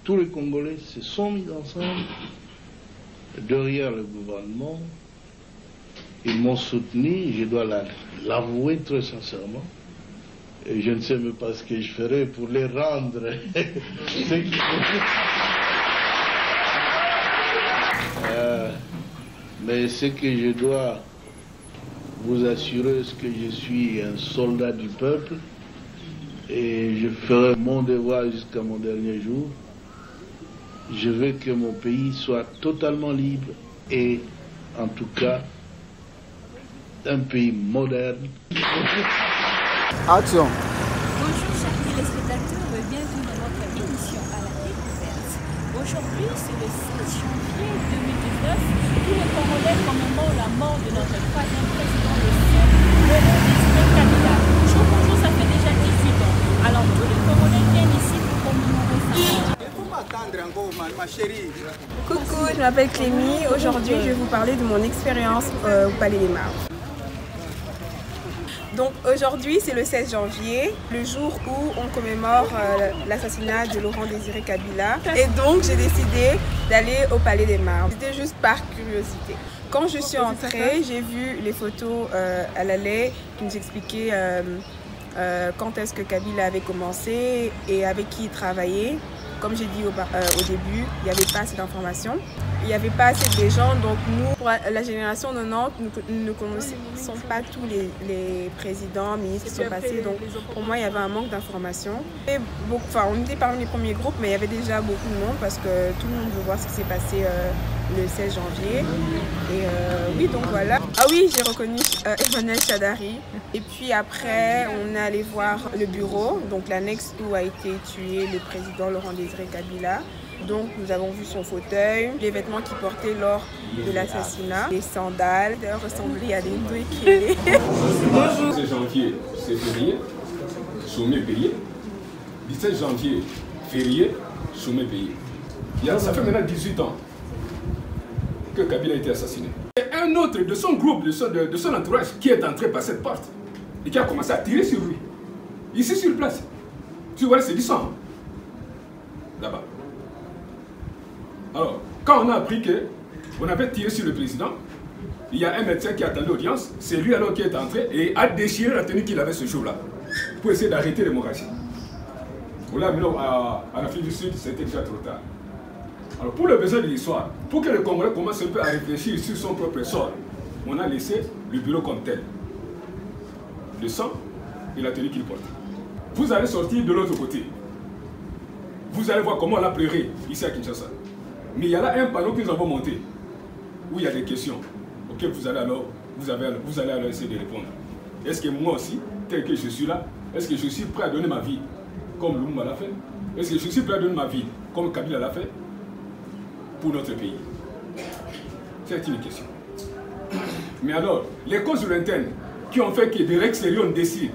tous les Congolais se sont mis ensemble derrière le gouvernement. Ils m'ont soutenu, je dois l'avouer très sincèrement. Et je ne sais même pas ce que je ferai pour les rendre. Mais ce que je dois vous assurer, c'est que je suis un soldat du peuple et je ferai mon devoir jusqu'à mon dernier jour. Je veux que mon pays soit totalement libre et, en tout cas, un pays moderne. Action. Bonjour chers téléspectateurs, bienvenue dans notre émission à la découverte. Aujourd'hui, c'est le 16 janvier 2019. Tous les Congolais commémorent la mort de notre troisième président de siècle, Laurent Désiré Kabila. Bonjour, ça fait déjà 18 ans. Alors tous les Congolais viennent ici pour commémorer sa mort. Coucou, je m'appelle Clémy. Aujourd'hui, je vais vous parler de mon expérience au Palais des Marts. Donc aujourd'hui, c'est le 16 janvier, le jour où on commémore l'assassinat de Laurent Désiré Kabila. Et donc, j'ai décidé d'aller au Palais des Marts. C'était juste par curiosité. Quand je suis entrée, j'ai vu les photos à l'allée qui nous expliquaient quand est-ce que Kabila avait commencé et avec qui il travaillait. Comme j'ai dit au début, il n'y avait pas assez d'informations. Il n'y avait pas assez de gens, donc nous, pour la génération 90, nous ne connaissons pas tous les présidents, ministres qui sont passés. Donc pour moi, il y avait un manque d'informations. On était parmi les premiers groupes, mais il y avait déjà beaucoup de monde parce que tout le monde veut voir ce qui s'est passé le 16 janvier. Et oui, donc voilà. Ah oui, j'ai reconnu Emmanuel Chadari. Et puis après, on est allé voir le bureau, donc l'annexe où a été tué le président Laurent Désiré Kabila. Donc nous avons vu son fauteuil, les vêtements qu'il portait lors de l'assassinat, les sandales, d'ailleurs ressemblaient à des douilles. Bonjour. 17 janvier, c'est férié, sommet payé. 17 janvier, férié, sommet payé. Ça fait maintenant 18 ans que Kabila a été assassiné. Et un autre de son groupe, de son entourage, qui est entré par cette porte et qui a commencé à tirer sur lui. Ici sur place. Tu vois, c'est du sang. Là-bas. Alors, quand on a appris qu'on avait tiré sur le président, il y a un médecin qui attendait l'audience, c'est lui alors qui est entré et a déchiré la tenue qu'il avait ce jour-là pour essayer d'arrêter l'hémorragie. Là, en Afrique du Sud, c'était déjà trop tard. Alors, pour le besoin de l'histoire, pour que le Congolais commence un peu à réfléchir sur son propre sort, on a laissé le bureau comme tel. Le sang et la tenue qu'il porte. Vous allez sortir de l'autre côté. Vous allez voir comment on a pleuré ici à Kinshasa. Mais il y a là un panneau que nous avons monté, où il y a des questions auxquelles vous allez alors essayer de répondre. Est-ce que moi aussi, tel que je suis là, est-ce que je suis prêt à donner ma vie comme Lumumba l'a fait? Est-ce que je suis prêt à donner ma vie comme Kabila l'a fait pour notre pays? C'est une question. Mais alors, les causes lointaines qui ont fait que de l'extérieur on décide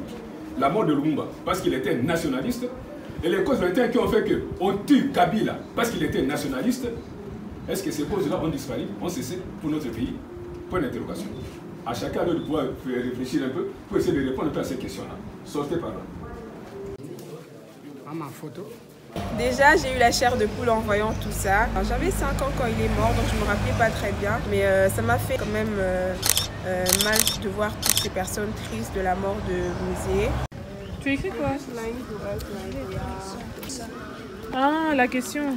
la mort de Lumumba parce qu'il était nationaliste, et les causes lointaines qui ont fait qu'on tue Kabila parce qu'il était nationaliste, est-ce que ces causes-là ont disparu, ont cessé pour notre pays? Point d'interrogation. À chacun de pouvoir réfléchir un peu pour essayer de répondre un peu à ces questions-là. Sortez par là. À ma photo. Déjà, j'ai eu la chair de poule en voyant tout ça. J'avais 5 ans quand il est mort, donc je ne me rappelais pas très bien. Mais ça m'a fait quand même mal de voir toutes ces personnes tristes de la mort de Musée. Tu écris quoi? Ah, la question.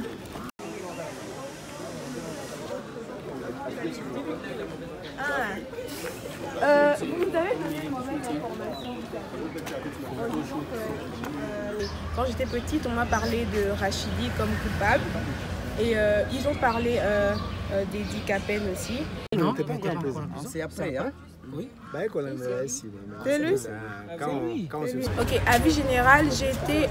Vous avez donné une mauvaise information. Quand j'étais petite, on m'a parlé de Rachidi comme coupable. Et ils ont parlé d'Edi Kapen aussi. Non, c'est après, hein? Oui. C'est lui? Ok, à vie générale, j'ai été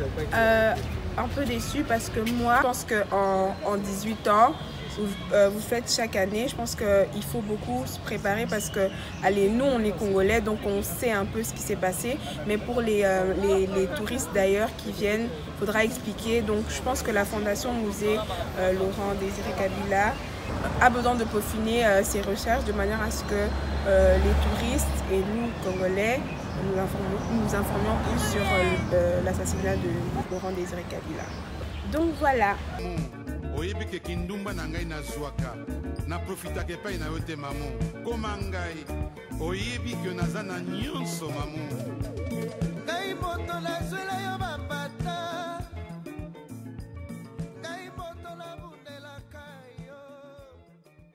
un peu déçue parce que moi, je pense qu'en 18 ans, vous faites chaque année, je pense qu'il faut beaucoup se préparer parce que, allez, nous on est Congolais, donc on sait un peu ce qui s'est passé, mais pour les touristes d'ailleurs qui viennent, il faudra expliquer. Donc je pense que la Fondation Musée Laurent Désiré Kabila a besoin de peaufiner ses recherches de manière à ce que les touristes et nous, Congolais, nous informions plus sur l'assassinat de Laurent Désiré Kabila. Donc voilà. Oyebi ke kindumba na ngai na zwaka na profita ke pa na yote maman koma ngai oyebi ke nazana nyonso maman